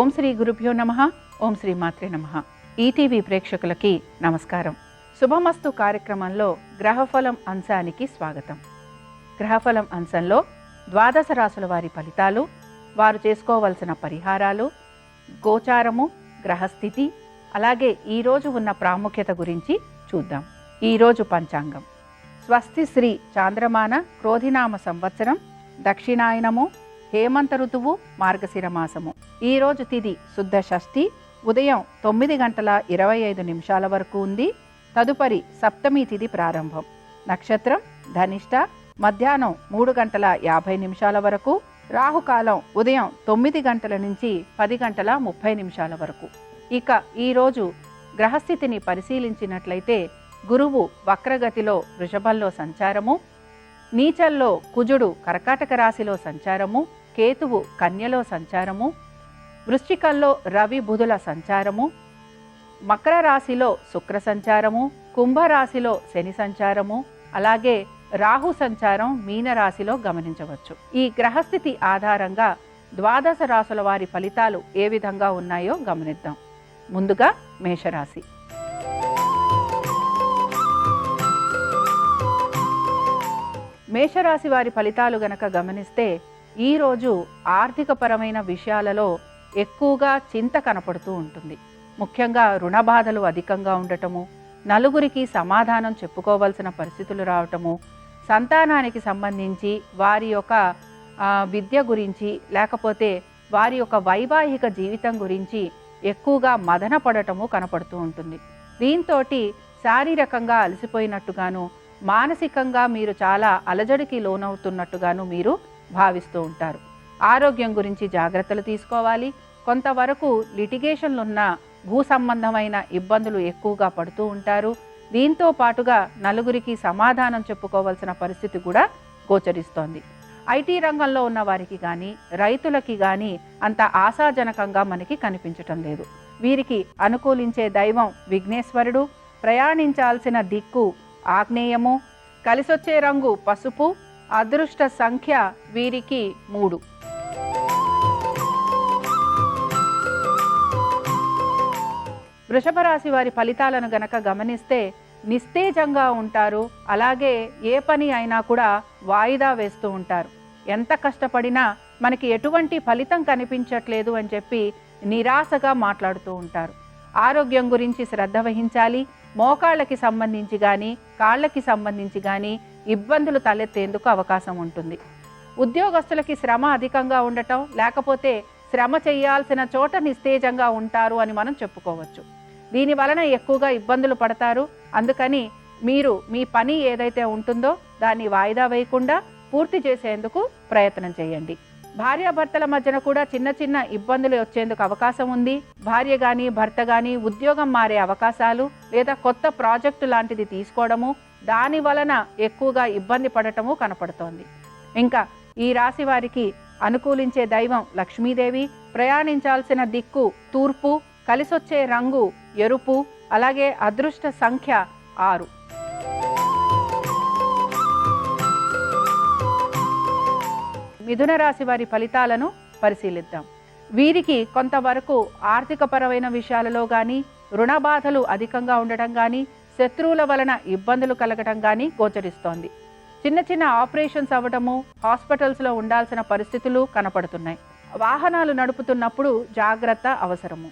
ఓం శ్రీ గురుభ్యో నమః. ఓం శ్రీ మాత్రే నమః. ఈటీవీ ప్రేక్షకులకి నమస్కారం. శుభమస్తు కార్యక్రమంలో గ్రహఫలం అంశానికి స్వాగతం. గ్రహఫలం అంశంలో ద్వాదశ రాశుల వారి ఫలితాలు, వారు చేసుకోవలసిన పరిహారాలు, గోచారము, గ్రహస్థితి, అలాగే ఈరోజు ఉన్న ప్రాముఖ్యత గురించి చూద్దాం. ఈరోజు పంచాంగం స్వస్తి శ్రీ చాంద్రమాన క్రోధినామ సంవత్సరం, దక్షిణాయనము, హేమంత ఋతువు, మార్గశిర మాసము. ఈరోజు తిథి శుద్ధ షష్ఠి, ఉదయం 9:25 వరకు ఉంది. తదుపరి సప్తమి తిథి ప్రారంభం. నక్షత్రం ధనిష్ట, మధ్యాహ్నం 3:50 వరకు. రాహుకాలం ఉదయం 9 గంటల నుంచి 10:30 వరకు. ఇక ఈరోజు గ్రహస్థితిని పరిశీలించినట్లయితే గురువు వక్రగతిలో వృషభంలో సంచారము, నీచల్లో కుజుడు కర్కాటక రాశిలో సంచారము, కేతువు కన్యలో సంచారము, వృశ్చికంలో రవి బుధుల సంచారము, మకర రాశిలో శుక్ర సంచారము, కుంభరాశిలో శని సంచారము, అలాగే రాహు సంచారం మీనరాశిలో గమనించవచ్చు. ఈ గ్రహస్థితి ఆధారంగా ద్వాదశ రాశుల వారి ఫలితాలు ఏ విధంగా ఉన్నాయో గమనిద్దాం. ముందుగా మేషరాశి. మేషరాశి వారి ఫలితాలు గనక గమనిస్తే ఈరోజు ఆర్థికపరమైన విషయాలలో ఎక్కువగా చింత కనపడుతూ ఉంటుంది. ముఖ్యంగా రుణ బాధలు అధికంగా ఉండటము, నలుగురికి సమాధానం చెప్పుకోవాల్సిన పరిస్థితులు రావటము, సంతానానికి సంబంధించి వారి యొక్క విద్య గురించి, లేకపోతే వారి యొక్క వైవాహిక జీవితం గురించి ఎక్కువగా మదన పడటము కనపడుతూ ఉంటుంది. దీంతో శారీరకంగా అలసిపోయినట్టుగాను, మానసికంగా మీరు చాలా అలజడికి లోనవుతున్నట్టుగాను మీరు భావిస్తూ ఉంటారు. ఆరోగ్యం గురించి జాగ్రత్తలు తీసుకోవాలి. కొంతవరకు లిటిగేషన్లున్న భూ సంబంధమైన ఇబ్బందులు ఎక్కువగా పడుతూ ఉంటారు. దీంతో పాటుగా నలుగురికి సమాధానం చెప్పుకోవాల్సిన పరిస్థితి కూడా గోచరిస్తోంది. ఐటీ రంగంలో ఉన్న వారికి కానీ, రైతులకి కానీ అంత ఆశాజనకంగా మనకి కనిపించటం లేదు. వీరికి అనుకూలించే దైవం విఘ్నేశ్వరుడు, ప్రయాణించాల్సిన దిక్కు ఆగ్నేయము, కలిసొచ్చే రంగు పసుపు, అదృష్ట సంఖ్య వీరికి 3. వృషభ రాశి వారి ఫలితాలను గనక గమనిస్తే నిస్తేజంగా ఉంటారు. అలాగే ఏ పని అయినా కూడా వాయిదా వేస్తూ ఉంటారు. ఎంత కష్టపడినా మనకి ఎటువంటి ఫలితం కనిపించట్లేదు అని చెప్పి నిరాశగా మాట్లాడుతూ ఉంటారు. ఆరోగ్యం గురించి శ్రద్ధ వహించాలి. మోకాళ్ళకి సంబంధించి కానీ, కాళ్ళకి సంబంధించి కానీ ఇబ్బందులు తలెత్తేందుకు అవకాశం ఉంటుంది. ఉద్యోగస్తులకి శ్రమ అధికంగా ఉండటం, లేకపోతే శ్రమ చేయాల్సిన చోట నిస్తేజంగా ఉంటారు అని మనం చెప్పుకోవచ్చు. దీని వలన ఎక్కువగా ఇబ్బందులు పడతారు. అందుకని మీరు మీ పని ఏదైతే ఉంటుందో దాన్ని వాయిదా వేయకుండా పూర్తి చేసేందుకు ప్రయత్నం చేయండి. భార్యాభర్తల మధ్యన కూడా చిన్న చిన్న ఇబ్బందులు వచ్చేందుకు అవకాశం ఉంది. భార్య కానీ భర్త కానీ ఉద్యోగం మారే అవకాశాలు, లేదా కొత్త ప్రాజెక్టు లాంటిది తీసుకోవడము, దాని వలన ఎక్కువగా ఇబ్బంది పడటము కనపడుతోంది. ఇంకా ఈ రాశి వారికి అనుకూలించే దైవం లక్ష్మీదేవి, ప్రయాణించాల్సిన దిక్కు తూర్పు, కలిసొచ్చే రంగు ఎరుపు, అలాగే అదృష్ట సంఖ్య 6. మిథున రాశి వారి ఫలితాలను పరిశీలిద్దాం. వీరికి కొంతవరకు ఆర్థికపరమైన విషయాలలో కానీ, రుణ బాధలు అధికంగా ఉండటం కానీ, శత్రువుల వలన ఇబ్బందులు కలగటం కానీ గోచరిస్తోంది. చిన్న చిన్న ఆపరేషన్స్ అవ్వటము, హాస్పిటల్స్లో ఉండాల్సిన పరిస్థితులు కనపడుతున్నాయి. వాహనాలు నడుపుతున్నప్పుడు జాగ్రత్త అవసరము.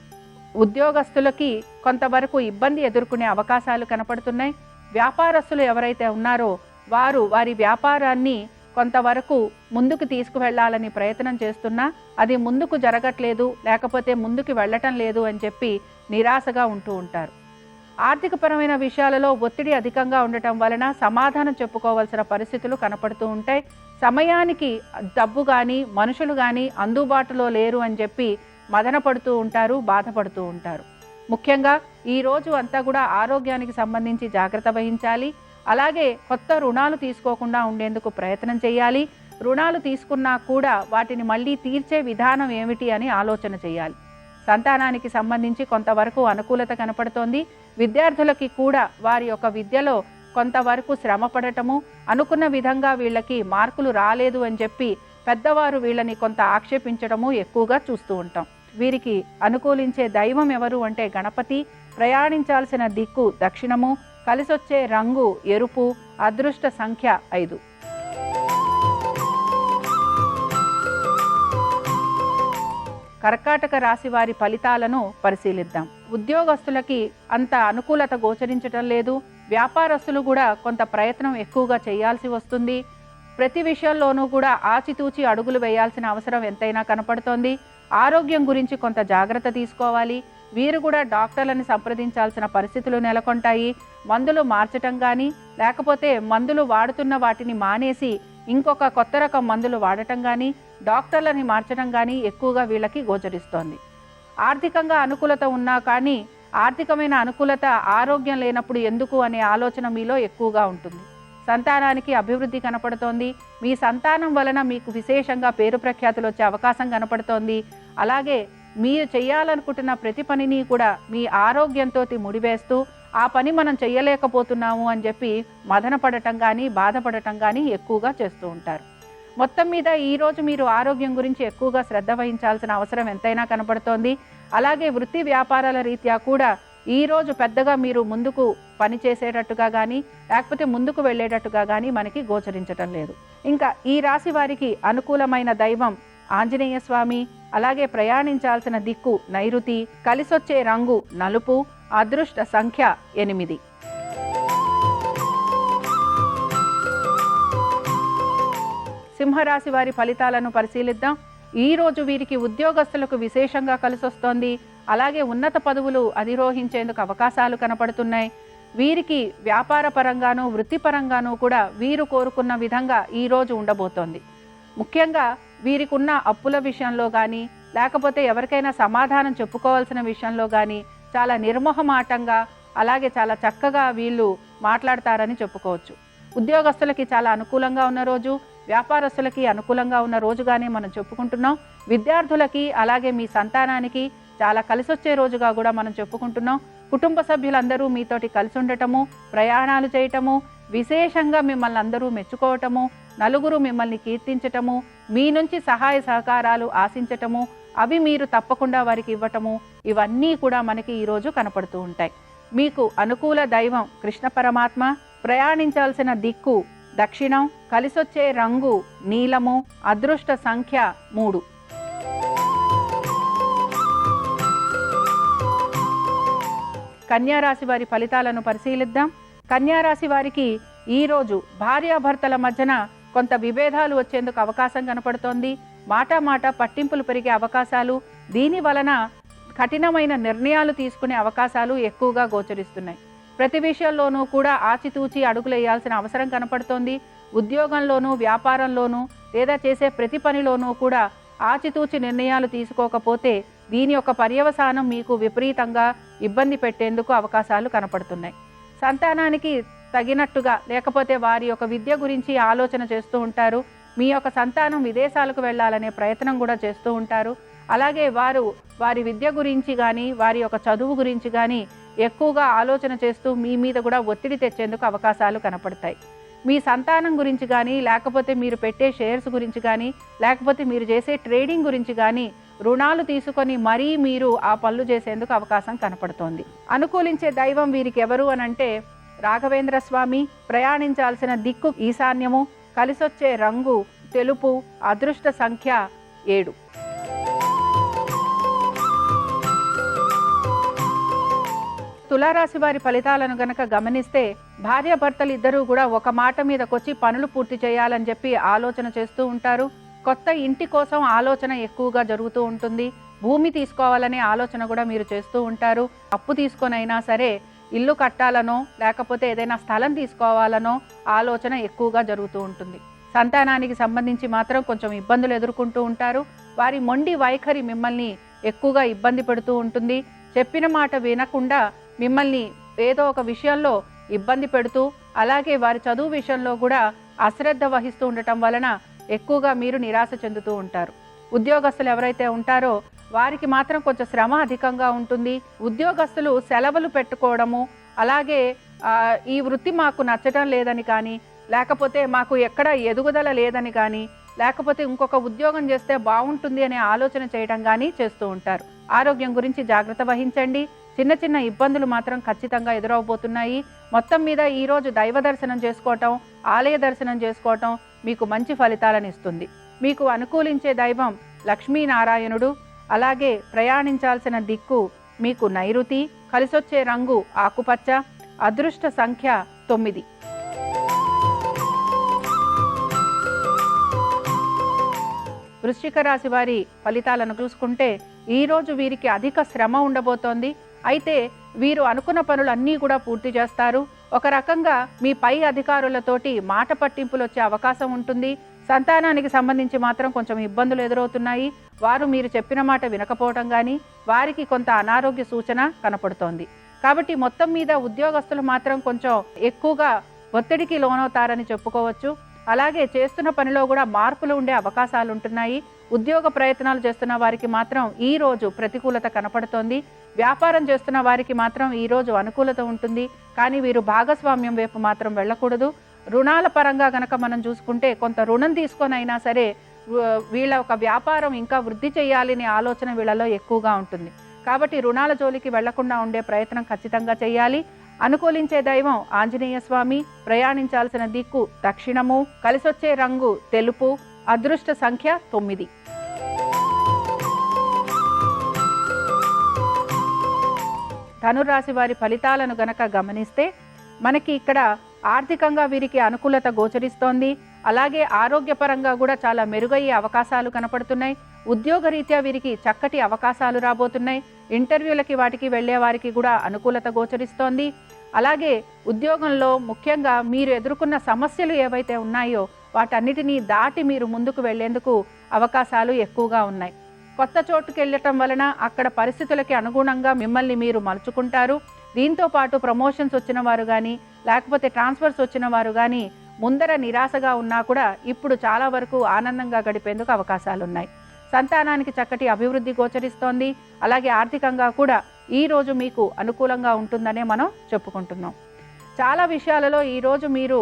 ఉద్యోగస్తులకి కొంతవరకు ఇబ్బంది ఎదుర్కొనే అవకాశాలు కనపడుతున్నాయి. వ్యాపారస్తులు ఎవరైతే ఉన్నారో వారు వారి వ్యాపారాన్ని కొంతవరకు ముందుకు తీసుకువెళ్లాలని ప్రయత్నం చేస్తున్నా అది ముందుకు జరగట్లేదు, లేకపోతే ముందుకు వెళ్ళటం లేదు అని చెప్పి నిరాశగా ఉంటూ ఉంటారు. ఆర్థికపరమైన విషయాలలో ఒత్తిడి అధికంగా ఉండటం వలన సమాధానం చెప్పుకోవాల్సిన పరిస్థితులు కనపడుతూ ఉంటాయి. సమయానికి డబ్బు కానీ, మనుషులు కానీ అందుబాటులో లేరు అని చెప్పి మదన పడుతూ ఉంటారు, బాధపడుతూ ఉంటారు. ముఖ్యంగా ఈరోజు అంతా కూడా ఆరోగ్యానికి సంబంధించి జాగ్రత్త వహించాలి. అలాగే కొత్త రుణాలు తీసుకోకుండా ఉండేందుకు ప్రయత్నం చేయాలి. రుణాలు తీసుకున్నా కూడా వాటిని మళ్ళీ తీర్చే విధానం ఏమిటి అని ఆలోచన చేయాలి. సంతానానికి సంబంధించి కొంతవరకు అనుకూలత కనపడుతోంది. విద్యార్థులకి కూడా వారి యొక్క విద్యలో కొంతవరకు శ్రమ పడటము, అనుకున్న విధంగా వీళ్ళకి మార్కులు రాలేదు అని చెప్పి పెద్దవారు వీళ్ళని కొంత ఆక్షేపించడము ఎక్కువగా చూస్తూ ఉంటాం. వీరికి అనుకూలించే దైవం ఎవరు అంటే గణపతి. ప్రయాణించాల్సిన దిక్కు దక్షిణము. కలిసొచ్చే రంగు ఎరుపు. అదృష్ట సంఖ్య 5. కర్కాటక రాశి వారి ఫలితాలను పరిశీలిద్దాం. ఉద్యోగస్తులకి అంత అనుకూలత గోచరించటం లేదు. వ్యాపారస్తులు కూడా కొంత ప్రయత్నం ఎక్కువగా చేయాల్సి వస్తుంది. ప్రతి విషయంలోనూ కూడా ఆచితూచి అడుగులు వేయాల్సిన అవసరం ఎంతైనా కనపడుతోంది. ఆరోగ్యం గురించి కొంత జాగ్రత్త తీసుకోవాలి. వీరు కూడా డాక్టర్లను సంప్రదించాల్సిన పరిస్థితులు నెలకొంటాయి. మందులు మార్చటం కానీ లేకపోతే మందులు వాడుతున్న వాటిని మానేసి ఇంకొక కొత్త రకం మందులు వాడటం కానీ డాక్టర్లని మార్చడం కానీ ఎక్కువగా వీళ్ళకి గోచరిస్తోంది. ఆర్థికంగా అనుకూలత ఉన్నా కానీ ఆర్థికమైన అనుకూలత ఆరోగ్యం లేనప్పుడు ఎందుకు అనే ఆలోచన మీలో ఎక్కువగా ఉంటుంది. సంతానానికి అభివృద్ధి కనపడుతోంది. మీ సంతానం వలన మీకు విశేషంగా పేరు ప్రఖ్యాతులు వచ్చే అవకాశం కనపడుతోంది. అలాగే మీరు చేయాలనుకుంటున్న ప్రతి పనిని కూడా మీ ఆరోగ్యంతో ముడివేస్తూ ఆ పని మనం చెయ్యలేకపోతున్నాము అని చెప్పి మదనపడటం కానీ బాధపడటం కానీ ఎక్కువగా చేస్తూ ఉంటారు. మొత్తం మీద ఈరోజు మీరు ఆరోగ్యం గురించి ఎక్కువగా శ్రద్ధ వహించాల్సిన అవసరం ఎంతైనా కనపడుతోంది. అలాగే వృత్తి వ్యాపారాల రీత్యా కూడా ఈరోజు పెద్దగా మీరు ముందుకు పని చేసేటట్టుగా కానీ లేకపోతే ముందుకు వెళ్ళేటట్టుగా కానీ మనకి గోచరించటం లేదు. ఇంకా ఈ రాశి వారికి అనుకూలమైన దైవం ఆంజనేయ స్వామి. అలాగే ప్రయాణించాల్సిన దిక్కు నైరుతి. కలిసొచ్చే రంగు నలుపు. అదృష్ట సంఖ్య 8. సింహరాశి వారి ఫలితాలను పరిశీలిద్దాం. ఈరోజు వీరికి ఉద్యోగస్తులకు విశేషంగా కలిసొస్తోంది. అలాగే ఉన్నత పదవులు అధిరోహించేందుకు అవకాశాలు కనపడుతున్నాయి. వీరికి వ్యాపార పరంగానూ వృత్తిపరంగానూ కూడా వీరు కోరుకున్న విధంగా ఈరోజు ఉండబోతోంది. ముఖ్యంగా వీరికి ఉన్న అప్పుల విషయంలో కానీ లేకపోతే ఎవరికైనా సమాధానం చెప్పుకోవాల్సిన విషయంలో కానీ చాలా నిర్మోహమాటంగా అలాగే చాలా చక్కగా వీళ్ళు మాట్లాడతారని చెప్పుకోవచ్చు. ఉద్యోగస్తులకి చాలా అనుకూలంగా ఉన్న రోజు, వ్యాపారస్తులకి అనుకూలంగా ఉన్న రోజుగానే మనం చెప్పుకుంటున్నాం. విద్యార్థులకి అలాగే మీ సంతానానికి చాలా కలిసొచ్చే రోజుగా కూడా మనం చెప్పుకుంటున్నాం. కుటుంబ సభ్యులందరూ మీతోటి కలిసి ఉండటము, ప్రయాణాలు చేయటము, విశేషంగా మిమ్మల్ని అందరూ మెచ్చుకోవటము, నలుగురు మిమ్మల్ని కీర్తించటము, మీ నుంచి సహాయ సహకారాలు ఆశించటము, అవి మీరు తప్పకుండా వారికి ఇవ్వటము, ఇవన్నీ కూడా మనకి ఈరోజు కనపడుతూ ఉంటాయి. మీకు అనుకూల దైవం కృష్ణ పరమాత్మ. ప్రయాణించాల్సిన దిక్కు దక్షిణం. కలిసొచ్చే రంగు నీలము. అదృష్ట సంఖ్య 3. కన్యారాశి వారి ఫలితాలను పరిశీలిద్దాం. కన్యారాశి వారికి ఈరోజు భార్యాభర్తల మధ్యన కొంత విభేదాలు వచ్చేందుకు అవకాశం కనపడుతోంది. మాట పట్టింపులు పెరిగే అవకాశాలు, దీని వలన కఠినమైన నిర్ణయాలు తీసుకునే అవకాశాలు ఎక్కువగా గోచరిస్తున్నాయి. ప్రతి విషయంలోనూ కూడా ఆచితూచి అడుగులేయాల్సిన అవసరం కనపడుతోంది. ఉద్యోగంలోనూ వ్యాపారంలోనూ లేదా చేసే ప్రతి పనిలోనూ కూడా ఆచితూచి నిర్ణయాలు తీసుకోకపోతే దీని యొక్క పర్యవసానం మీకు విపరీతంగా ఇబ్బంది పెట్టేందుకు అవకాశాలు కనపడుతున్నాయి. సంతానానికి తగినట్టుగా లేకపోతే వారి యొక్క విద్య గురించి ఆలోచన చేస్తూ ఉంటారు. మీ యొక్క సంతానం విదేశాలకు వెళ్ళాలనే ప్రయత్నం కూడా చేస్తూ ఉంటారు. అలాగే వారి విద్య గురించి కానీ వారి యొక్క చదువు గురించి కానీ ఎక్కువగా ఆలోచన చేస్తూ మీ మీద కూడా ఒత్తిడి తెచ్చేందుకు అవకాశాలు కనపడతాయి. మీ సంతానం గురించి కానీ లేకపోతే మీరు పెట్టే షేర్స్ గురించి కానీ లేకపోతే మీరు చేసే ట్రేడింగ్ గురించి కానీ రుణాలు తీసుకొని మరీ మీరు ఆ పనులు చేసేందుకు అవకాశం కనపడుతోంది. అనుకూలించే దైవం వీరికి ఎవరు అనంటే రాఘవేంద్ర స్వామి. ప్రయాణించాల్సిన దిక్కు ఈశాన్యము. కలిసొచ్చే రంగు తెలుపు. అదృష్ట సంఖ్య 7. తులారాశి వారి ఫలితాలను గనక గమనిస్తే భార్యాభర్తలు ఇద్దరూ కూడా ఒక మాట మీదకొచ్చి పనులు పూర్తి చేయాలని చెప్పి ఆలోచన చేస్తూ ఉంటారు. కొత్త ఇంటి కోసం ఆలోచన ఎక్కువగా జరుగుతూ ఉంటుంది. భూమి తీసుకోవాలనే ఆలోచన కూడా మీరు చేస్తూ ఉంటారు. అప్పు తీసుకొనైనా సరే ఇల్లు కట్టాలనో లేకపోతే ఏదైనా స్థలం తీసుకోవాలనో ఆలోచన ఎక్కువగా జరుగుతూ ఉంటుంది. సంతానానికి సంబంధించి మాత్రం కొంచెం ఇబ్బందులు ఎదుర్కొంటూ ఉంటారు. వారి మొండి వైఖరి మిమ్మల్ని ఎక్కువగా ఇబ్బంది పెడుతూ ఉంటుంది. చెప్పిన మాట వినకుండా మిమ్మల్ని ఏదో ఒక విషయంలో ఇబ్బంది పెడుతూ అలాగే వారి చదువు విషయంలో కూడా అశ్రద్ధ వహిస్తూ ఉండటం వలన ఎక్కువగా మీరు నిరాశ చెందుతూ ఉంటారు. ఉద్యోగస్తులు ఎవరైతే ఉంటారో వారికి మాత్రం కొంచెం శ్రమ అధికంగా ఉంటుంది. ఉద్యోగస్తులు సెలవులు పెట్టుకోవడము అలాగే ఈ వృత్తి మాకు నచ్చటం లేదని కానీ లేకపోతే మాకు ఎక్కడ ఎదుగుదల లేదని కానీ లేకపోతే ఇంకొక ఉద్యోగం చేస్తే బాగుంటుంది అనే ఆలోచన చేయడం కానీ చేస్తూ ఉంటారు. ఆరోగ్యం గురించి జాగ్రత్త వహించండి. చిన్న చిన్న ఇబ్బందులు మాత్రం ఖచ్చితంగా ఎదురవబోతున్నాయి. మొత్తం మీద ఈరోజు దైవ దర్శనం చేసుకోవటం, ఆలయ దర్శనం చేసుకోవటం మీకు మంచి ఫలితాలను ఇస్తుంది. మీకు అనుకూలించే దైవం లక్ష్మీనారాయణుడు. అలాగే ప్రయాణించాల్సిన దిక్కు మీకు నైరుతి, కలిసొచ్చే రంగు ఆకుపచ్చ, అదృష్ట సంఖ్య 9. వృశ్చిక రాశి వారి ఫలితాలను చూసుకుంటే ఈరోజు వీరికి అధిక శ్రమ ఉండబోతోంది. అయితే వీరు అనుకున్న పనులన్నీ కూడా పూర్తి చేస్తారు. ఒక రకంగా మీ పై అధికారులతోటి మాట పట్టింపులు వచ్చే అవకాశం ఉంటుంది. సంతానానికి సంబంధించి మాత్రం కొంచెం ఇబ్బందులు ఎదురవుతున్నాయి. వారు మీరు చెప్పిన మాట వినకపోవడం కానీ, వారికి కొంత అనారోగ్య సూచన కనపడుతోంది. కాబట్టి మొత్తం మీద ఉద్యోగస్తులు మాత్రం కొంచెం ఎక్కువగా ఒత్తిడికి లోనవుతారని చెప్పుకోవచ్చు. అలాగే చేస్తున్న పనిలో కూడా మార్పులు ఉండే అవకాశాలు ఉంటున్నాయి. ఉద్యోగ ప్రయత్నాలు చేస్తున్న వారికి మాత్రం ఈ రోజు ప్రతికూలత కనపడుతోంది. వ్యాపారం చేస్తున్న వారికి మాత్రం ఈరోజు అనుకూలత ఉంటుంది. కానీ వీరు భాగస్వామ్యం వైపు మాత్రం వెళ్ళకూడదు. రుణాల పరంగా గనక మనం చూసుకుంటే కొంత రుణం తీసుకొని అయినా సరే వీళ్ళ ఒక వ్యాపారం ఇంకా వృద్ధి చేయాలనే ఆలోచన వీళ్ళలో ఎక్కువగా ఉంటుంది. కాబట్టి రుణాల జోలికి వెళ్లకుండా ఉండే ప్రయత్నం ఖచ్చితంగా చేయాలి. అనుకూలించే దైవం ఆంజనేయ స్వామి. ప్రయాణించాల్సిన దిక్కు దక్షిణము, కలిసొచ్చే రంగు తెలుపు, అదృష్ట సంఖ్య 9. ధనురాశి వారి ఫలితాలను గనక గమనిస్తే మనకి ఇక్కడ ఆర్థికంగా వీరికి అనుకూలత గోచరిస్తోంది. అలాగే ఆరోగ్యపరంగా కూడా చాలా మెరుగయ్యే అవకాశాలు కనపడుతున్నాయి. ఉద్యోగరీత్యా వీరికి చక్కటి అవకాశాలు రాబోతున్నాయి. ఇంటర్వ్యూలకి వాటికి వెళ్లే వారికి కూడా అనుకూలత గోచరిస్తోంది. అలాగే ఉద్యోగంలో ముఖ్యంగా మీరు ఎదుర్కొన్న సమస్యలు ఏవైతే ఉన్నాయో వాటన్నిటినీ దాటి మీరు ముందుకు వెళ్లేందుకు అవకాశాలు ఎక్కువగా ఉన్నాయి. కొత్త చోటుకి వెళ్ళటం వలన అక్కడ పరిస్థితులకి అనుగుణంగా మిమ్మల్ని మీరు మలుచుకుంటారు. దీంతో పాటు ప్రమోషన్స్ వచ్చిన వారు కానీ, లేకపోతే ట్రాన్స్ఫర్స్ వచ్చిన వారు కానీ ముందర నిరాశగా ఉన్నా కూడా ఇప్పుడు చాలా వరకు ఆనందంగా గడిపేందుకు అవకాశాలున్నాయి. సంతానానికి చక్కటి అభివృద్ధి గోచరిస్తోంది. అలాగే ఆర్థికంగా కూడా ఈరోజు మీకు అనుకూలంగా ఉంటుందనే మనం చెప్పుకుంటున్నాం. చాలా విషయాలలో ఈరోజు మీరు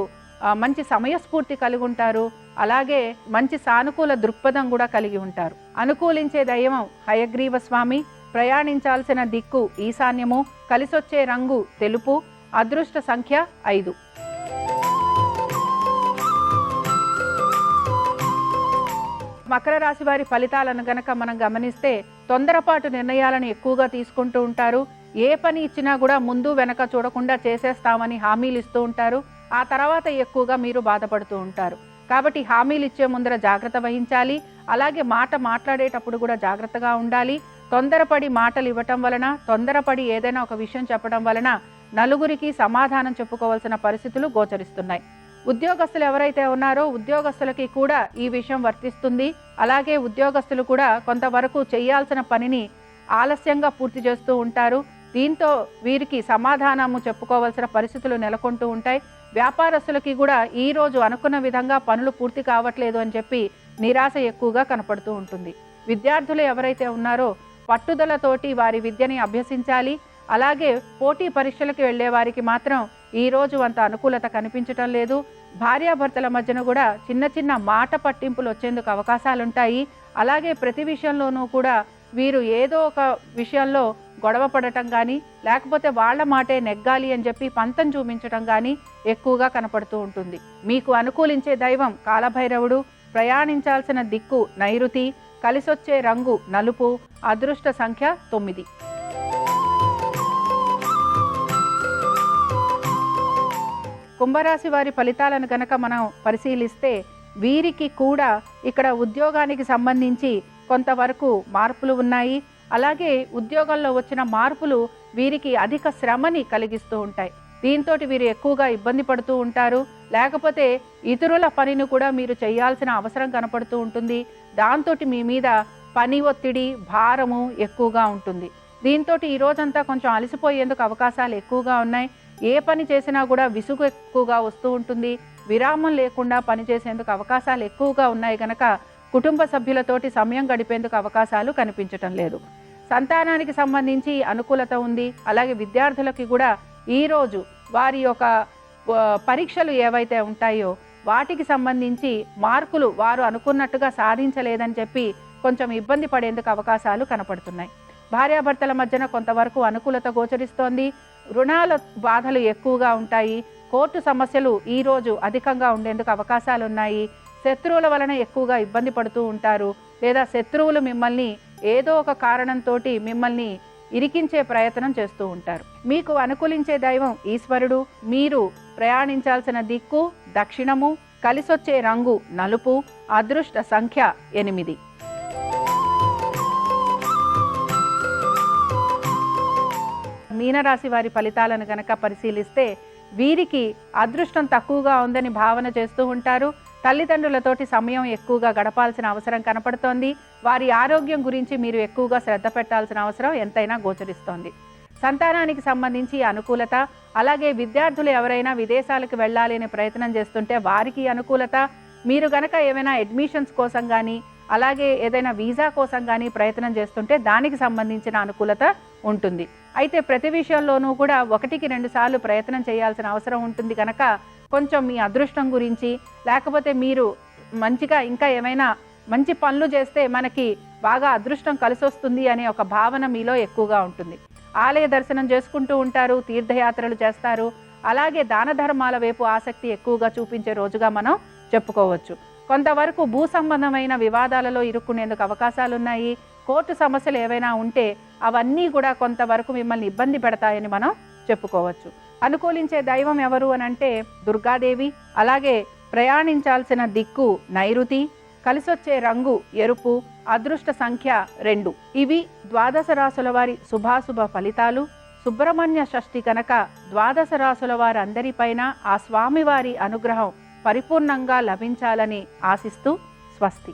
మంచి సమయస్ఫూర్తి కలిగి ఉంటారు. అలాగే మంచి సానుకూల దృక్పథం కూడా కలిగి ఉంటారు. అనుకూలించే దైవం హయగ్రీవ స్వామి. ప్రయాణించాల్సిన దిక్కు ఈశాన్యము, కలిసొచ్చే రంగు తెలుపు, అదృష్ట సంఖ్య 5. మకర రాశి వారి ఫలితాలను గనక మనం గమనిస్తే తొందరపాటు నిర్ణయాలను ఎక్కువగా తీసుకుంటూ ఉంటారు. ఏ పని ఇచ్చినా కూడా ముందు వెనక చూడకుండా చేసేస్తామని హామీలు ఇస్తూ ఉంటారు. ఆ తర్వాత ఎక్కువగా మీరు బాధపడుతూ ఉంటారు. కాబట్టి హామీలు ఇచ్చే ముందర జాగ్రత్త వహించాలి. అలాగే మాట మాట్లాడేటప్పుడు కూడా జాగ్రత్తగా ఉండాలి. తొందరపడి మాటలు ఇవ్వటం వలన, తొందరపడి ఏదైనా ఒక విషయం చెప్పడం వలన నలుగురికి సమాధానం చెప్పుకోవాల్సిన పరిస్థితులు గోచరిస్తున్నాయి. ఉద్యోగస్తులు ఎవరైతే ఉన్నారో ఉద్యోగస్తులకి కూడా ఈ విషయం వర్తిస్తుంది. అలాగే ఉద్యోగస్తులు కూడా కొంతవరకు చేయాల్సిన పనిని ఆలస్యంగా పూర్తి చేస్తూ ఉంటారు. దీంతో వీరికి సమాధానము చెప్పుకోవాల్సిన పరిస్థితులు నెలకొంటూ ఉంటాయి. వ్యాపారస్తులకి కూడా ఈరోజు అనుకున్న విధంగా పనులు పూర్తి కావట్లేదు అని చెప్పి నిరాశ ఎక్కువగా కనపడుతూ ఉంటుంది. విద్యార్థులు ఎవరైతే ఉన్నారో పట్టుదలతోటి వారి విద్యని అభ్యసించాలి. అలాగే పోటీ పరీక్షలకు వెళ్లే వారికి మాత్రం ఈరోజు అంత అనుకూలత కనిపించటం లేదు. భార్యాభర్తల మధ్యన కూడా చిన్న చిన్న మాట పట్టింపులు వచ్చేందుకు అవకాశాలుంటాయి. అలాగే ప్రతి విషయంలోనూ కూడా వీరు ఏదో ఒక విషయంలో గొడవ పడటం కానీ, లేకపోతే వాళ్ల మాటే నెగ్గాలి అని చెప్పి పంతం చూపించటం కానీ ఎక్కువగా కనపడుతూ ఉంటుంది. మీకు అనుకూలించే దైవం కాలభైరవుడు. ప్రయాణించాల్సిన దిక్కు నైరుతి, కలిసొచ్చే రంగు నలుపు, అదృష్ట సంఖ్య 9. కుంభరాశి వారి ఫలితాలను గనక మనం పరిశీలిస్తే వీరికి కూడా ఇక్కడ ఉద్యోగానికి సంబంధించి కొంతవరకు మార్పులు ఉన్నాయి. అలాగే ఉద్యోగంలో వచ్చిన మార్పులు వీరికి అధిక శ్రమని కలిగిస్తూ ఉంటాయి. దీంతో వీరు ఎక్కువగా ఇబ్బంది పడుతూ ఉంటారు. లేకపోతే ఇతరుల పనిని కూడా మీరు చేయాల్సిన అవసరం కనపడుతూ ఉంటుంది. దాంతో మీ మీద పని ఒత్తిడి, భారము ఎక్కువగా ఉంటుంది. దీంతో ఈ రోజంతా కొంచెం అలసిపోయేందుకు అవకాశాలు ఎక్కువగా ఉన్నాయి. ఏ పని చేసినా కూడా విసుగు ఎక్కువగా వస్తూ ఉంటుంది. విరామం లేకుండా పనిచేసేందుకు అవకాశాలు ఎక్కువగా ఉన్నాయి కనుక కుటుంబ సభ్యులతోటి సమయం గడిపేందుకు అవకాశాలు కనిపించటం లేదు. సంతానానికి సంబంధించి అనుకూలత ఉంది. అలాగే విద్యార్థులకి కూడా ఈరోజు వారి యొక్క పరీక్షలు ఏవైతే ఉంటాయో వాటికి సంబంధించి మార్కులు వారు అనుకున్నట్టుగా సాధించలేదని చెప్పి కొంచెం ఇబ్బంది పడేందుకు అవకాశాలు కనపడుతున్నాయి. భార్యాభర్తల మధ్యన కొంతవరకు అనుకూలత గోచరిస్తోంది. రుణాల బాధలు ఎక్కువగా ఉంటాయి. కోర్టు సమస్యలు ఈరోజు అధికంగా ఉండేందుకు అవకాశాలు ఉన్నాయి. శత్రువుల వలన ఎక్కువగా ఇబ్బంది పడుతూ ఉంటారు, లేదా శత్రువులు మిమ్మల్ని ఏదో ఒక కారణంతో మిమ్మల్ని ఇరికించే ప్రయత్నం చేస్తూ ఉంటారు. మీకు అనుకూలించే దైవం ఈశ్వరుడు. మీరు ప్రయాణించాల్సిన దిక్కు దక్షిణము. కలిసొచ్చే రంగు నలుపు. అదృష్ట సంఖ్య 8. మీనరాశి వారి ఫలితాలను గనక పరిశీలిస్తే వీరికి అదృష్టం తక్కువగా ఉందని భావన చేస్తూ ఉంటారు. తల్లిదండ్రులతోటి సమయం ఎక్కువగా గడపాల్సిన అవసరం కనపడుతోంది. వారి ఆరోగ్యం గురించి మీరు ఎక్కువగా శ్రద్ధ పెట్టాల్సిన అవసరం ఎంతైనా గోచరిస్తోంది. సంతానానికి సంబంధించి అనుకూలత, అలాగే విద్యార్థులు ఎవరైనా విదేశాలకు వెళ్ళాలి అనే ప్రయత్నం చేస్తుంటే వారికి అనుకూలత. మీరు గనక ఏమైనా అడ్మిషన్స్ కోసం కానీ, అలాగే ఏదైనా వీసా కోసం కానీ ప్రయత్నం చేస్తుంటే దానికి సంబంధించిన అనుకూలత ఉంటుంది. అయితే ప్రతి విషయంలోనూ కూడా 1-2 సార్లు ప్రయత్నం చేయాల్సిన అవసరం ఉంటుంది కనుక కొంచెం మీ అదృష్టం గురించి, లేకపోతే మీరు మంచిగా ఇంకా ఏమైనా మంచి పనులు చేస్తే మనకి బాగా అదృష్టం కలిసొస్తుంది అనే ఒక భావన మీలో ఎక్కువగా ఉంటుంది. ఆలయ దర్శనం చేసుకుంటూ ఉంటారు, తీర్థయాత్రలు చేస్తారు, అలాగే దాన ధర్మాల వైపు ఆసక్తి ఎక్కువగా చూపించే రోజుగా మనం చెప్పుకోవచ్చు. కొంతవరకు భూ సంబంధమైన వివాదాలలో ఇరుక్కునేందుకు అవకాశాలు ఉన్నాయి. కోర్టు సమస్యలు ఏవైనా ఉంటే అవన్నీ కూడా కొంతవరకు మిమ్మల్ని ఇబ్బంది పెడతాయని మనం చెప్పుకోవచ్చు. అనుకూలించే దైవం ఎవరు అని అంటే దుర్గాదేవి. అలాగే ప్రయాణించాల్సిన దిక్కు నైరుతి. కలిసొచ్చే రంగు ఎరుపు. అదృష్ట సంఖ్య 2. ఇవి ద్వాదశ రాశుల వారి శుభాశుభ ఫలితాలు. సుబ్రహ్మణ్య షష్ఠి కనుక ద్వాదశ రాశుల వారందరిపైన ఆ స్వామివారి అనుగ్రహం పరిపూర్ణంగా లభించాలని ఆశిస్తూ స్వస్తి.